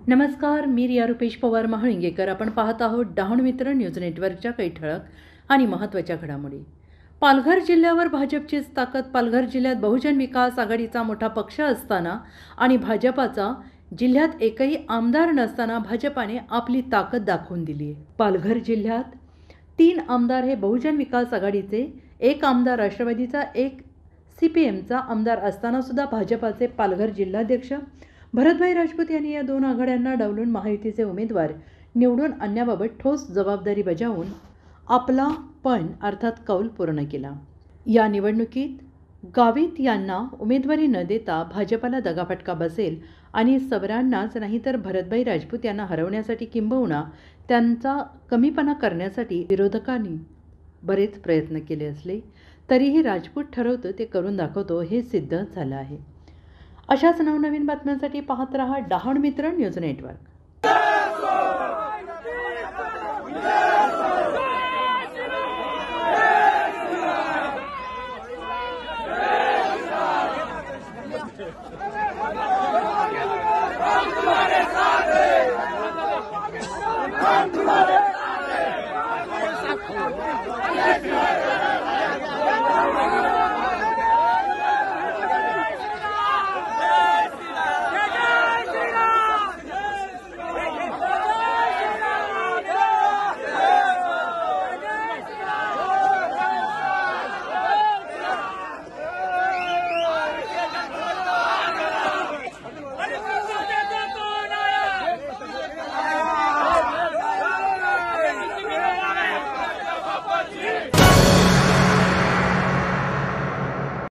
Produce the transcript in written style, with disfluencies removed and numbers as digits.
नमस्कार, मी रिया रुपेश पवार महाळिंगेकर. आपण पाहत आहोत डहाणू मित्र न्यूज नेटवर्कच्या काही ठळक आणि महत्त्वाच्या घडामोडी. पालघर जिल्ह्यावर भाजपचीच ताकद. पालघर जिल्ह्यात बहुजन विकास आघाडीचा मोठा पक्ष असताना आणि भाजपाचा जिल्ह्यात एकही आमदार नसताना भाजपाने आपली ताकद दाखवून दिली आहे. पालघर जिल्ह्यात 3 आमदार हे बहुजन विकास आघाडीचे, 1 आमदार राष्ट्रवादीचा, 1 CPMचा आमदार असताना सुद्धा भाजपाचे पालघर जिल्हाध्यक्ष भरतभाई राजपूत यांनी या 2 आघाड्यांना डावलून महायुतीचे उमेदवार निवडून आणण्याबाबत ठोस जबाबदारी बजावून आपला अर्थात कौल पूर्ण केला. या निवडणुकीत गावित यांना उमेदवारी न देता भाजपाला दगाफटका बसेल आणि सवरांनाच नाही तर भरतभाई राजपूत यांना हरवण्यासाठी किंबहुना त्यांचा कमीपणा करण्यासाठी विरोधकांनी बरेच प्रयत्न केले असले तरीही राजपूत ठरवतो ते करून दाखवतो हे सिद्ध झालं आहे. अशाच नवनवीन बातम्यांसाठी पाहत रहा डहाणू मित्र न्यूज नेटवर्क.